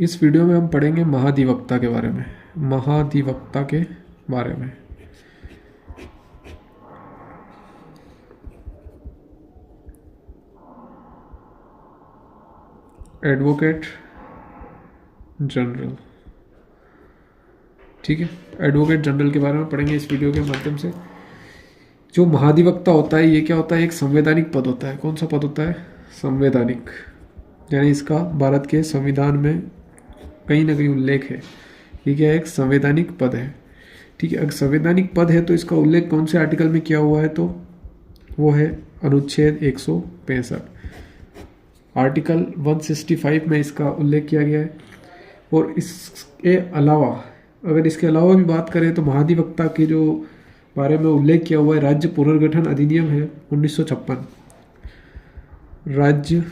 इस वीडियो में हम पढ़ेंगे महाधिवक्ता के बारे में। महाधिवक्ता के बारे में। एडवोकेट जनरल, ठीक है, एडवोकेट जनरल के बारे में पढ़ेंगे इस वीडियो के माध्यम से। जो महाधिवक्ता होता है ये क्या होता है? एक संवैधानिक पद होता है। कौन सा पद होता है? संवैधानिक। यानी इसका भारत के संविधान में कहीं ना कहीं उल्लेख है। ये क्या है? एक संवैधानिक पद है। ठीक है, अगर संवैधानिक पद है तो इसका उल्लेख कौन से आर्टिकल में किया हुआ है? तो वो है अनुच्छेद 165। आर्टिकल 165 में इसका उल्लेख किया गया है। और इसके अलावा, अगर इसके अलावा भी बात करें तो महाधिवक्ता के जो बारे में उल्लेख किया हुआ है, राज्य पुनर्गठन अधिनियम है 1956। राज्य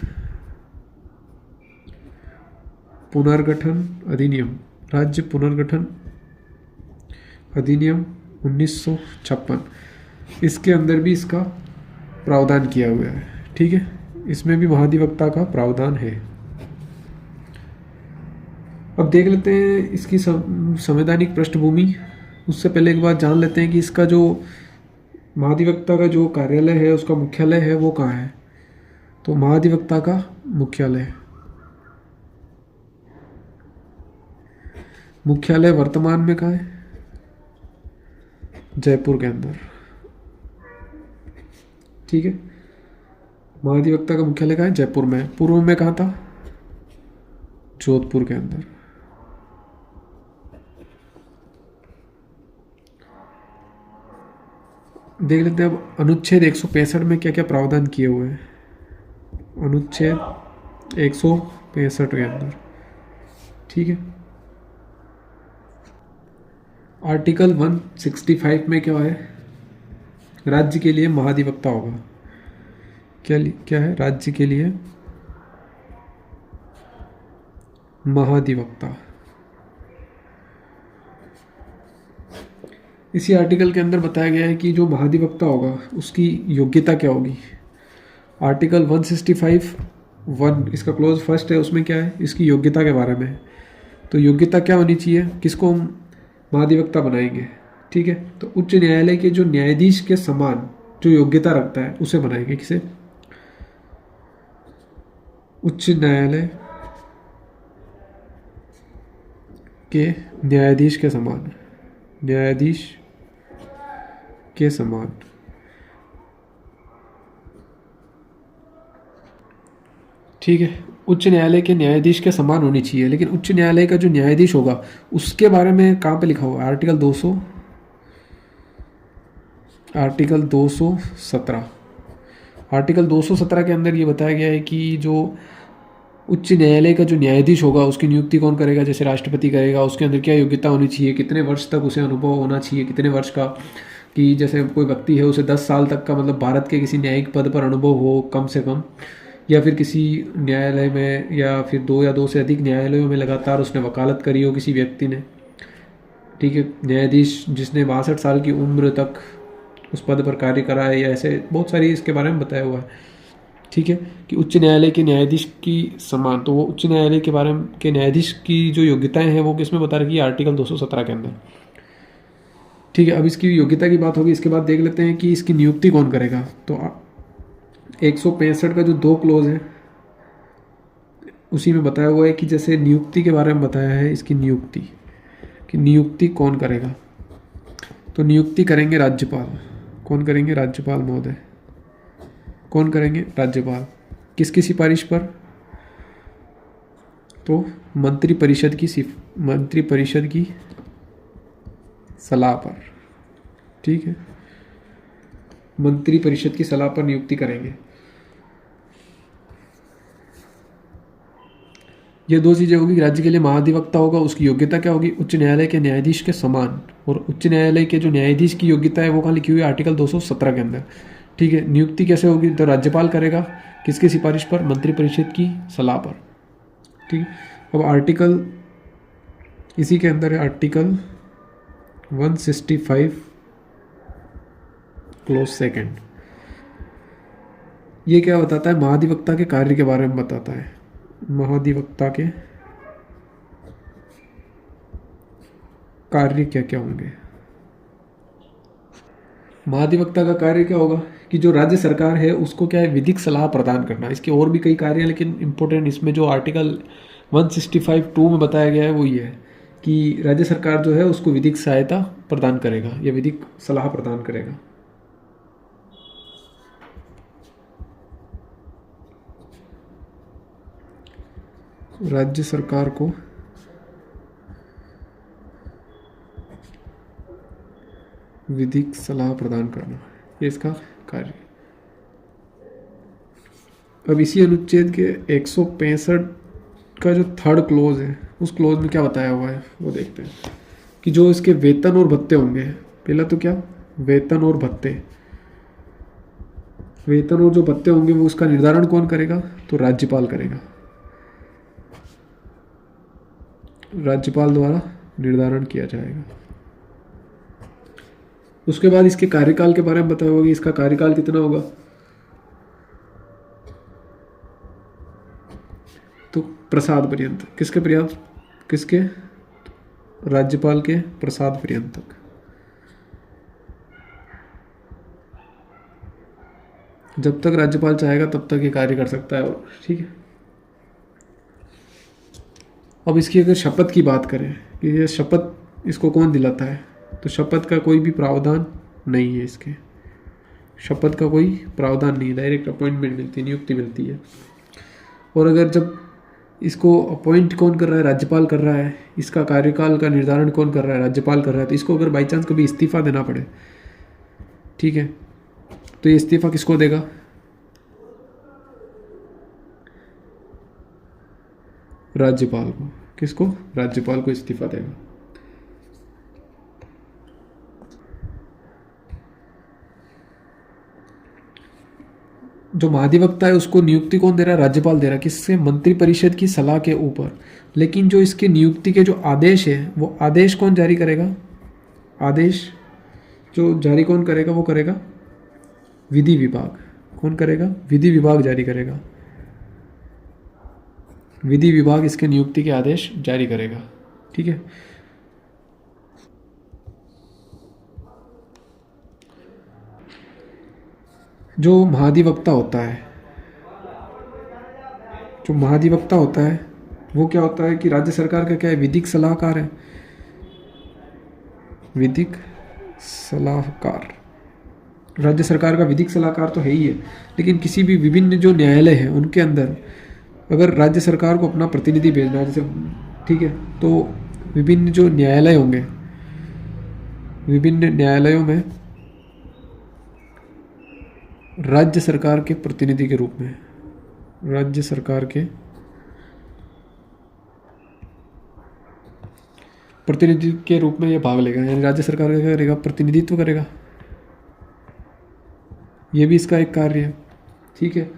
पुनर्गठन अधिनियम, राज्य पुनर्गठन अधिनियम 1956, इसके अंदर भी इसका प्रावधान किया हुआ है। ठीक है, इसमें भी महाधिवक्ता का प्रावधान है। अब देख लेते हैं इसकी संवैधानिक पृष्ठभूमि। उससे पहले एक बात जान लेते हैं कि इसका जो महाधिवक्ता का जो कार्यालय है, उसका मुख्यालय है, वो कहाँ है? तो महाधिवक्ता का मुख्यालय वर्तमान में कहाँ है? जयपुर के अंदर। ठीक है, महाधिवक्ता का मुख्यालय कहाँ है? जयपुर में। पूर्व में कहाँ था? जोधपुर के अंदर। देख लेते हैं अब अनुच्छेद 165 में क्या क्या प्रावधान किए हुए हैं। अनुच्छेद 165 के अंदर, ठीक है, आर्टिकल 165 में क्या है? राज्य के लिए महाधिवक्ता होगा। क्या है? राज्य के लिए महाधिवक्ता। इसी आर्टिकल के अंदर बताया गया है कि जो महाधिवक्ता होगा उसकी योग्यता क्या होगी। आर्टिकल 165(1) इसका क्लोज फर्स्ट है, उसमें क्या है? इसकी योग्यता के बारे में है। तो योग्यता क्या होनी चाहिए? किसको हम महाधिवक्ता बनाएंगे? ठीक है, तो उच्च न्यायालय के जो न्यायाधीश के समान जो योग्यता रखता है उसे बनाएंगे। किसे? उच्च न्यायालय के न्यायाधीश के समान, न्यायाधीश के समान। ठीक है, उच्च न्यायालय के न्यायाधीश के समान होनी चाहिए। लेकिन उच्च न्यायालय का जो न्यायाधीश होगा उसके बारे में कहाँ पे लिखा हुआ है? आर्टिकल 217। आर्टिकल 217 के अंदर ये बताया गया है कि जो उच्च न्यायालय का जो न्यायाधीश होगा उसकी नियुक्ति कौन करेगा? जैसे राष्ट्रपति करेगा। उसके अंदर क्या योग्यता होनी चाहिए? कितने वर्ष तक उसे अनुभव होना चाहिए? कितने वर्ष का, कि जैसे कोई व्यक्ति है उसे 10 साल तक का, मतलब भारत के किसी न्यायिक पद पर अनुभव हो कम से कम, या फिर किसी न्यायालय में, या फिर 2 या 2 से अधिक न्यायालयों में लगातार उसने वकालत करी हो किसी व्यक्ति ने। ठीक है, न्यायाधीश जिसने 62 साल की उम्र तक उस पद पर कार्य करा है, या ऐसे बहुत सारी इसके बारे में बताया हुआ है। ठीक है, कि उच्च न्यायालय के न्यायाधीश की समान, तो वो उच्च न्यायालय के बारे में के न्यायाधीश की जो योग्यताएं हैं वो किसमें बता रखी है? आर्टिकल 217 के अंदर। ठीक है, अब इसकी योग्यता की बात होगी। इसके बाद देख लेते हैं कि इसकी नियुक्ति कौन करेगा। तो 165 का जो 2 क्लोज है उसी में बताया हुआ है कि जैसे नियुक्ति के बारे में बताया है, इसकी नियुक्ति कि नियुक्ति कौन करेगा। तो नियुक्ति करेंगे राज्यपाल। कौन करेंगे? राज्यपाल महोदय। कौन करेंगे? राज्यपाल। किसकी सिफारिश पर? तो मंत्रिपरिषद की सलाह पर। ठीक है, मंत्रिपरिषद की सलाह पर नियुक्ति करेंगे। ये 2 चीज़ें होगी। राज्य के लिए महाधिवक्ता होगा, उसकी योग्यता क्या होगी? उच्च न्यायालय के न्यायाधीश के समान। और उच्च न्यायालय के जो न्यायाधीश की योग्यता है वो कहाँ लिखी हुई है? आर्टिकल 217 के अंदर। ठीक है, नियुक्ति कैसे होगी? तो राज्यपाल करेगा। किसकी सिफारिश पर? मंत्रिपरिषद की सलाह पर। ठीक है, अब आर्टिकल इसी के अंदर है, आर्टिकल 165 क्लोज सेकेंड। ये क्या बताता है? महाधिवक्ता के कार्य के बारे में बताता है। महाधिवक्ता के कार्य क्या क्या होंगे? महाधिवक्ता का कार्य क्या होगा कि जो राज्य सरकार है उसको क्या है, विधिक सलाह प्रदान करना। इसके और भी कई कार्य हैं, लेकिन इम्पोर्टेंट इसमें जो आर्टिकल 165(2) में बताया गया है वो ये है कि राज्य सरकार जो है उसको विधिक सहायता प्रदान करेगा या विधिक सलाह प्रदान करेगा। राज्य सरकार को विधिक सलाह प्रदान करना, ये इसका कार्य। अब इसी अनुच्छेद के 165 का जो थर्ड क्लोज है उस क्लोज में क्या बताया हुआ है वो देखते हैं कि जो इसके वेतन और भत्ते होंगे। पहला तो क्या, वेतन और भत्ते। वेतन और जो भत्ते होंगे वो उसका निर्धारण कौन करेगा, तो राज्यपाल करेगा। राज्यपाल द्वारा निर्धारण किया जाएगा। उसके बाद इसके कार्यकाल के बारे में बताया होगा कि इसका कार्यकाल कितना होगा, तो प्रसाद पर्यंत। किसके पर्यंत, किसके, राज्यपाल के प्रसाद पर्यंत तक। जब तक राज्यपाल चाहेगा तब तक ये कार्य कर सकता है। और ठीक है, अब इसकी अगर शपथ की बात करें कि ये शपथ इसको कौन दिलाता है, तो शपथ का कोई भी प्रावधान नहीं है। इसके शपथ का कोई प्रावधान नहीं है, डायरेक्ट अपॉइंटमेंट मिलती है, नियुक्ति मिलती है। और अगर जब इसको अपॉइंट कौन कर रहा है, राज्यपाल कर रहा है, इसका कार्यकाल का निर्धारण कौन कर रहा है, राज्यपाल कर रहा है, तो इसको अगर बाई चांस कभी इस्तीफा देना पड़े, ठीक है, तो ये इस्तीफा किसको देगा, राज्यपाल को। किसको, राज्यपाल को इस्तीफा देगा। जो महाधिवक्ता है उसको नियुक्ति कौन दे रहा है, राज्यपाल दे रहा है। किससे, मंत्रिपरिषद की सलाह के ऊपर। लेकिन जो इसके नियुक्ति के जो आदेश है वो आदेश कौन जारी करेगा, आदेश जो जारी कौन करेगा, वो करेगा विधि विभाग। कौन करेगा, विधि विभाग जारी करेगा। विधि विभाग इसके नियुक्ति के आदेश जारी करेगा। ठीक है, जो महाधिवक्ता होता है, जो महाधिवक्ता होता है वो क्या होता है कि राज्य सरकार का क्या है, विधिक सलाहकार है। विधिक सलाहकार, राज्य सरकार का विधिक सलाहकार तो है ही है, लेकिन किसी भी विभिन्न जो न्यायालय हैं उनके अंदर अगर राज्य सरकार को अपना प्रतिनिधि भेजना है, जैसे ठीक है, तो विभिन्न जो न्यायालय होंगे, विभिन्न न्यायालयों में राज्य सरकार के प्रतिनिधि के रूप में, राज्य सरकार के प्रतिनिधि के रूप में ये भाग लेगा। यानी राज्य सरकार का क्या करेगा, प्रतिनिधित्व करेगा। ये भी इसका एक कार्य है। ठीक है,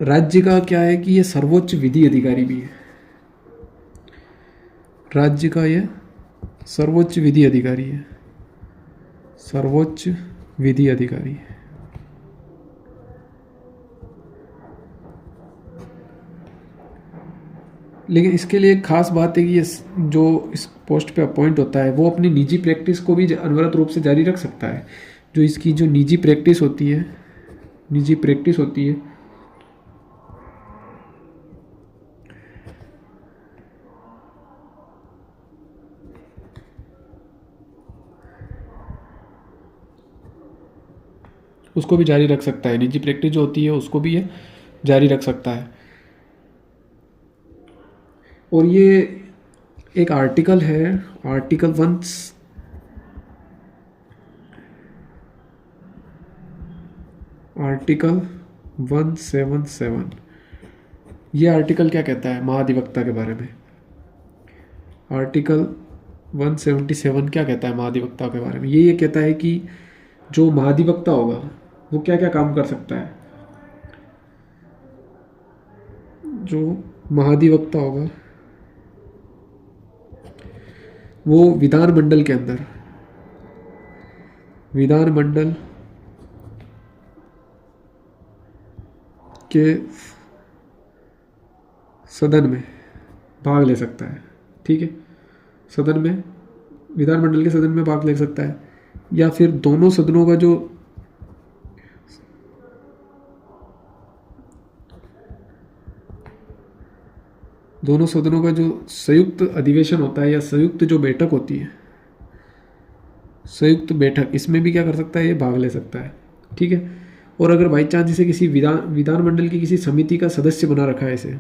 राज्य का क्या है कि ये सर्वोच्च विधि अधिकारी भी है। राज्य का ये सर्वोच्च विधि अधिकारी है, सर्वोच्च विधि अधिकारी है। लेकिन इसके लिए एक खास बात है कि ये जो इस पोस्ट पे अपॉइंट होता है वो अपनी निजी प्रैक्टिस को भी अनवरत रूप से जारी रख सकता है। जो इसकी जो निजी प्रैक्टिस होती है, निजी प्रैक्टिस होती है, उसको भी जारी रख सकता है। निजी प्रैक्टिस जो होती है उसको भी ये जारी रख सकता है। और ये एक आर्टिकल है, आर्टिकल 177। ये आर्टिकल क्या कहता है महाधिवक्ता के बारे में, आर्टिकल 177 क्या कहता है महाधिवक्ता के बारे में। ये कहता है कि जो महाधिवक्ता होगा वो क्या क्या काम कर सकता है। जो महाधिवक्ता होगा वो विधानमंडल के अंदर, विधानमंडल के सदन में भाग ले सकता है। ठीक है, सदन में, विधानमंडल के सदन में भाग ले सकता है, या फिर दोनों सदनों का जो संयुक्त अधिवेशन होता है या संयुक्त जो बैठक होती है, संयुक्त बैठक, इसमें भी क्या कर सकता है, ये भाग ले सकता है। ठीक है। और अगर बाई चांस इसे किसी विधानमंडल की किसी समिति का सदस्य बना रखा है, इसे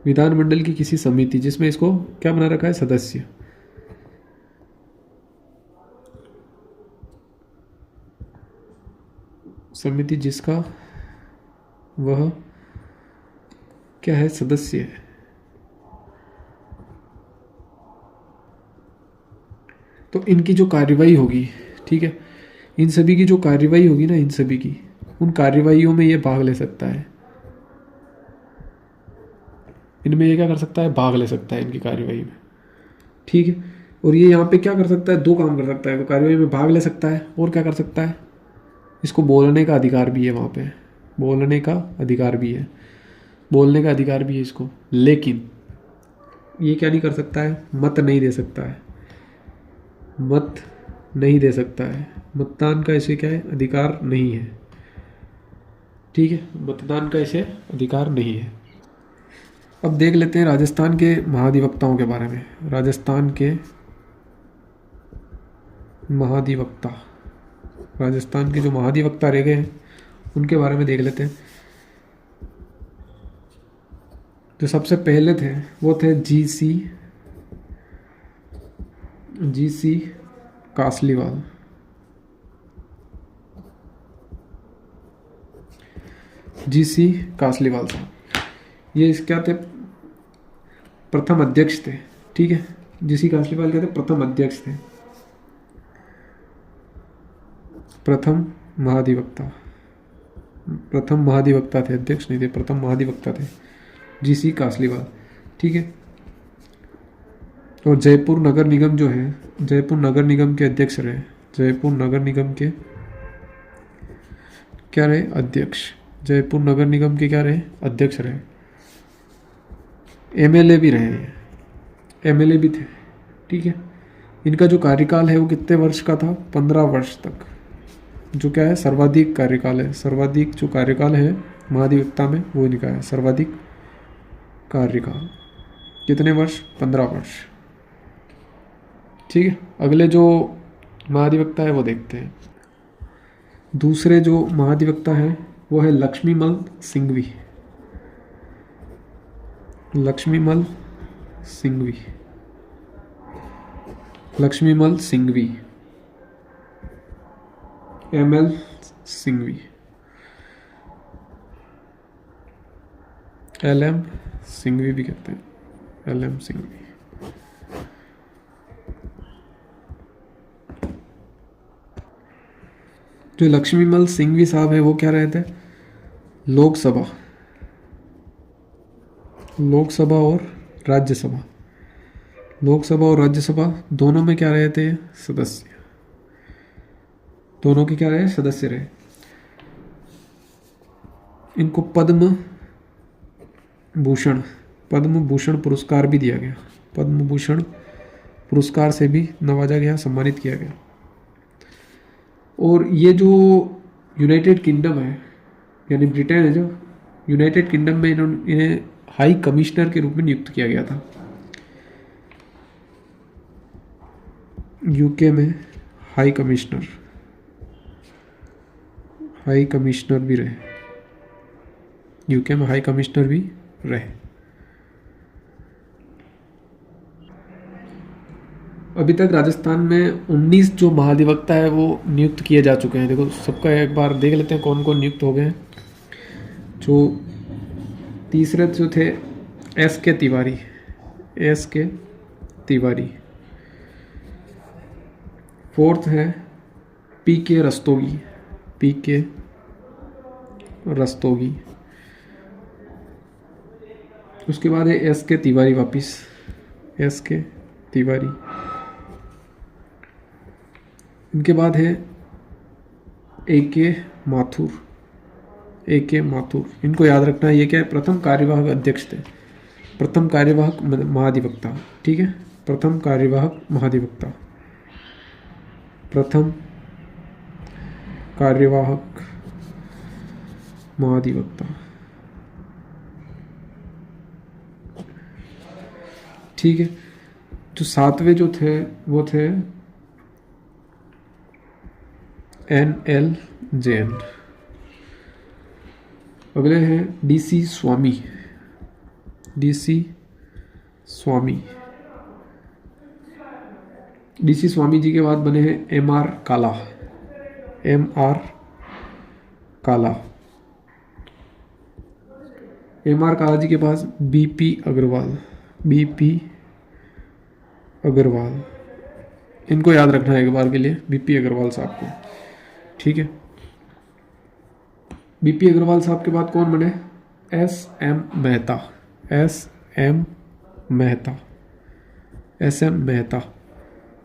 विधानमंडल की किसी समिति जिसमें इसको क्या बना रखा है, सदस्य, समिति जिसका वह क्या है, सदस्य है। तो इनकी जो कार्यवाही होगी, ठीक है, इन सभी की जो कार्यवाही होगी ना, इन सभी की, उन कार्यवाहियों में ये भाग ले सकता है, इनमें ये क्या कर सकता है, भाग ले सकता है इनकी कार्यवाही में। ठीक है। और ये यहाँ पे क्या कर सकता है, दो काम कर सकता है, तो कार्यवाही में भाग ले सकता है और क्या कर सकता है, इसको बोलने का अधिकार भी है, वहाँ पे बोलने का अधिकार भी है, बोलने का अधिकार भी है इसको। लेकिन ये क्या नहीं कर सकता है, मत नहीं दे सकता है, मत नहीं दे सकता है, मतदान का इसे क्या है, अधिकार नहीं है। ठीक है, मतदान का इसे अधिकार नहीं है। अब देख लेते हैं राजस्थान के महाधिवक्ताओं के बारे में। राजस्थान के महाधिवक्ता, राजस्थान के जो महाधिवक्ता रह गए हैं उनके बारे में देख लेते हैं। जो सबसे पहले थे वो थे जी सी कासलीवाल। जी.सी. कासलीवाल साहब, ये क्या थे, प्रथम अध्यक्ष थे। ठीक है, जी.सी. कासलीवाल क्या थे, प्रथम अध्यक्ष थे, प्रथम महाधिवक्ता थे, अध्यक्ष नहीं थे, प्रथम महाधिवक्ता थे जी.सी. कासलीवाल। ठीक है। और जयपुर नगर निगम जो है, जयपुर नगर निगम के अध्यक्ष रहे, जयपुर नगर निगम के क्या रहे, अध्यक्ष, जयपुर नगर निगम के क्या रहे, अध्यक्ष रहे। एमएलए भी रहे, एमएलए भी थे। ठीक है। इनका जो कार्यकाल है वो कितने वर्ष का था, 15 वर्ष तक, जो क्या है, सर्वाधिक कार्यकाल है। सर्वाधिक जो कार्यकाल है महाधिवक्ता में वो इनका है, सर्वाधिक कार्यकाल कितने वर्ष, 15 वर्ष। ठीक है। अगले जो महाधिवक्ता है वो देखते हैं। दूसरे जो महाधिवक्ता हैं वो है लक्ष्मीमल सिंघवी। लक्ष्मीमल सिंघवी, लक्ष्मीमल सिंघवी, एमएल सिंघवी, एलएम सिंघवी भी कहते हैं, एलएम सिंघवी। जो लक्ष्मीमल सिंघवी साहब है वो क्या रहे थे, लोकसभा और राज्यसभा, लोकसभा और राज्यसभा दोनों में क्या रहे थे, सदस्य, दोनों के क्या रहे, सदस्य रहे। इनको पद्म भूषण पुरस्कार भी दिया गया, पद्म भूषण पुरस्कार से भी नवाजा गया, सम्मानित किया गया। और ये जो यूनाइटेड किंगडम है, यानी ब्रिटेन है, जो यूनाइटेड किंगडम में इन्हें हाई कमिश्नर के रूप में नियुक्त किया गया था। यूके में हाई कमिश्नर भी रहे, यूके में हाई कमिश्नर भी रहे। अभी तक राजस्थान में 19 जो महाधिवक्ता है वो नियुक्त किए जा चुके हैं। देखो सबका एक बार देख लेते हैं कौन कौन नियुक्त हो गए हैं। जो तीसरे जो थे एस के तिवारी। फोर्थ है पी के रस्तोगी। उसके बाद है एस के तिवारी, वापिस एस के तिवारी। इनके बाद है ए के माथुर। ए के माथुर, इनको याद रखना है। ये क्या है? प्रथम कार्यवाहक अध्यक्ष थे, प्रथम कार्यवाहक महाधिवक्ता। ठीक है, प्रथम कार्यवाहक महाधिवक्ता, प्रथम कार्यवाहक महाधिवक्ता। ठीक है, जो सातवें जो थे वो थे NL जैन। अगले हैं DC स्वामी। DC स्वामी, DC स्वामी जी के बाद बने हैं MR काला। MR काला, MR काला जी के पास BP अग्रवाल। BP अग्रवाल, इनको याद रखना है एक बार के लिए, BP अग्रवाल साहब को। ठीक है, BP अग्रवाल साहब के बाद कौन बने? SM Mehta. SM Mehta, SM Mehta.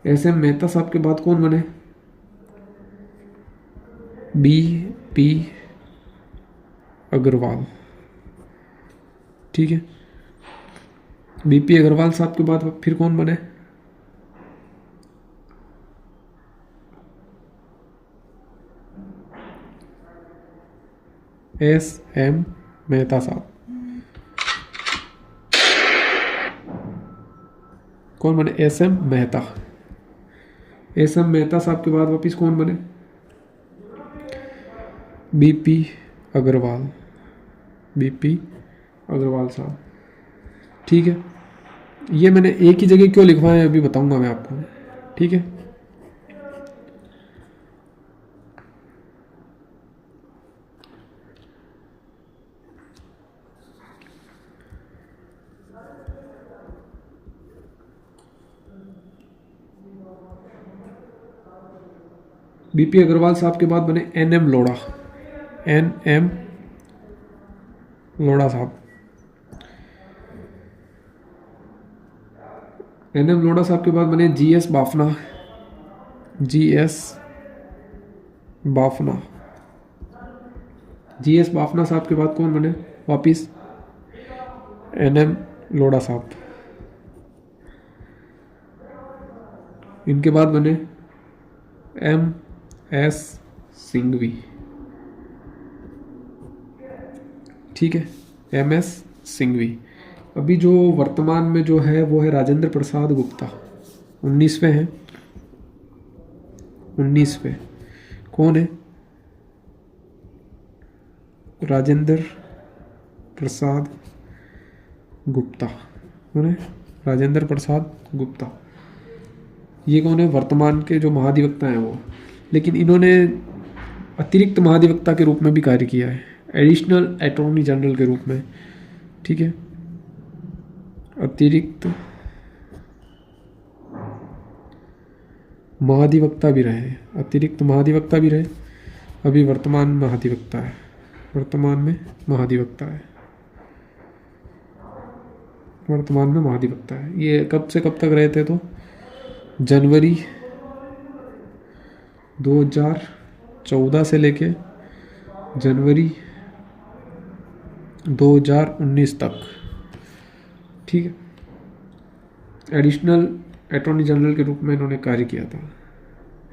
SM Mehta साहब के बाद कौन बने? BP अग्रवाल। ठीक है, BP अग्रवाल साहब के बाद फिर कौन बने? SM मेहता साहब। कौन बने? SM मेहता। SM मेहता साहब के बाद वापिस कौन बने? BP अग्रवाल। BP अग्रवाल साहब। ठीक है, ये मैंने एक ही जगह क्यों लिखवाया है अभी बताऊंगा मैं आपको। ठीक है, BP अग्रवाल साहब के बाद बने NM लोढ़ा। NM लोढ़ा साहब। NM लोढ़ा साहब के बाद बने GS Bafna. GS Bafna. GS Bafna साहब के बाद कौन बने? वापिस NM लोढ़ा साहब। इनके बाद बने MS सिंघवी। ठीक है, MS सिंघवी। अभी जो वर्तमान में जो है वो है राजेंद्र प्रसाद गुप्ता, 19वें हैं। 19वें कौन है? राजेंद्र प्रसाद गुप्ता। कौन है? राजेंद्र प्रसाद गुप्ता। ये कौन है? वर्तमान के जो महाधिवक्ता हैं वो, लेकिन इन्होंने अतिरिक्त महाधिवक्ता के रूप में भी कार्य किया है, एडिशनल अटॉर्नी जनरल के रूप में। ठीक है, अतिरिक्त महाधिवक्ता भी रहे, अतिरिक्त महाधिवक्ता भी रहे। अभी वर्तमान महाधिवक्ता है, वर्तमान में महाधिवक्ता है, वर्तमान में महाधिवक्ता है। ये कब से कब तक रहे थे? तो जनवरी 2014 से लेके जनवरी 2019 तक। ठीक है, एडिशनल अटॉर्नी जनरल के रूप में इन्होंने कार्य किया था,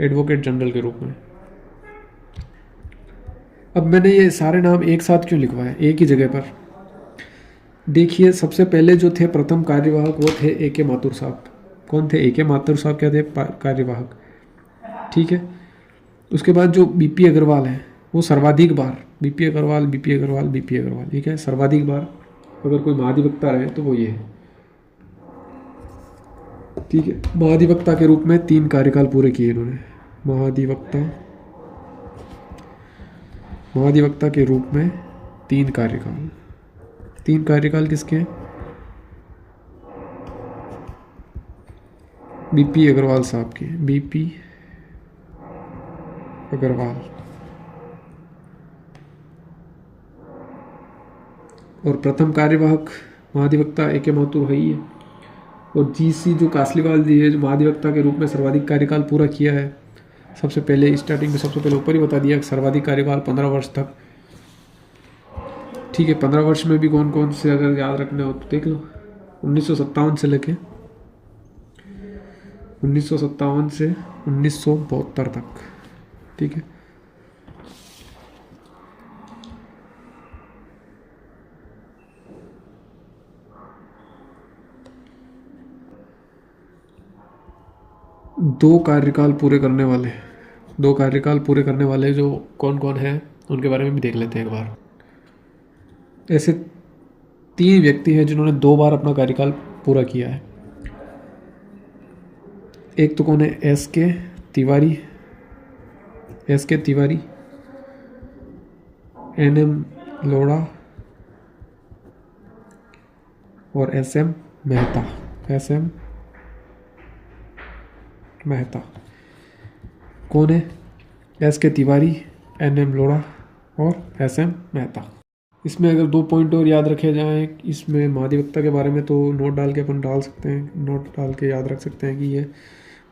एडवोकेट जनरल के रूप में। अब मैंने ये सारे नाम एक साथ क्यों लिखवाए एक ही जगह पर? देखिए, सबसे पहले जो थे प्रथम कार्यवाहक वो थे AK माथुर साहब। कौन थे? AK माथुर साहब क्या थे? कार्यवाहक। ठीक है, उसके बाद जो BP अग्रवाल है वो सर्वाधिक बार, BP Agarwal, BP Agarwal, BP Agarwal, ठीक है, सर्वाधिक बार अगर कोई महाधिवक्ता रहे तो वो ये है। ठीक है, महाधिवक्ता के रूप में 3 कार्यकाल पूरे किए इन्होंने। महाधिवक्ता के रूप में 3 कार्यकाल। 3 कार्यकाल किसके हैं? BP अग्रवाल साहब के, BP अग्रवाल। और प्रथम कार्यवाहक महाधिवक्ता AK माथुर है ही है। और GC जो कासलीवाल जी है, जो महाधिवक्ता के रूप में सर्वाधिक कार्यकाल पूरा किया है, सबसे पहले स्टार्टिंग में सबसे पहले ऊपर ही बता दिया सर्वाधिक कार्यकाल 15 वर्ष तक। ठीक है, 15 वर्ष में भी कौन कौन से अगर याद रखना हो तो देख लो। 1957 से लेके 1957 से 1972 तक। ठीक है, दो कार्यकाल पूरे करने वाले जो कौन कौन हैं उनके बारे में भी देख लेते हैं एक बार। ऐसे 3 व्यक्ति हैं जिन्होंने 2 बार अपना कार्यकाल पूरा किया है। एक तो कौन है, एस के तिवारी, NM लोढ़ा और SM मेहता। कौन है, SK तिवारी, NM लोढ़ा और SM मेहता। इसमें अगर 2 पॉइंट और याद रखे जाएं इसमें महाधिवक्ता के बारे में, तो नोट डाल के याद रख सकते हैं कि ये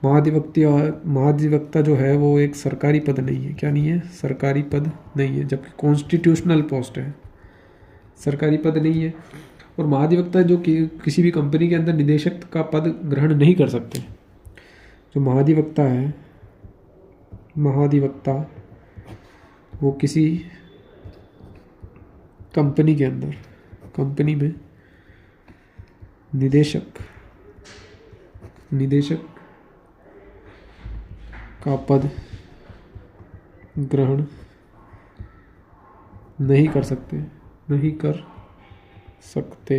महाधिवक्ता जो है वो एक सरकारी पद नहीं है। क्या नहीं है, सरकारी पद नहीं है, जबकि कॉन्स्टिट्यूशनल पोस्ट है, सरकारी पद नहीं है। और महाधिवक्ता जो किसी भी कंपनी के अंदर निदेशक का पद ग्रहण नहीं कर सकते। जो महाधिवक्ता वो किसी कंपनी में निदेशक का पद ग्रहण नहीं कर सकते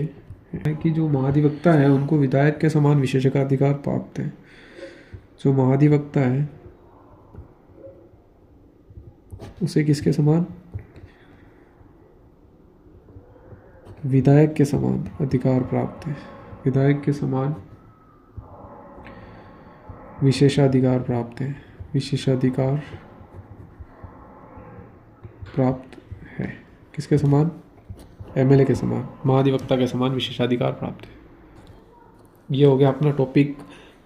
हैं कि जो महाधिवक्ता है उनको विधायक के समान विशेषाधिकार प्राप्त है। जो महाधिवक्ता है उसे किसके समान, विधायक के समान अधिकार प्राप्त है, विधायक के समान विशेषाधिकार प्राप्त है, किसके समान, MLA के समान, महाधिवक्ता के समान विशेषाधिकार प्राप्त है। ये हो गया अपना टॉपिक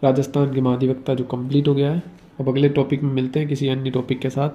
राजस्थान के महाधिवक्ता जो कंप्लीट हो गया है। अब अगले टॉपिक में मिलते हैं किसी अन्य टॉपिक के साथ।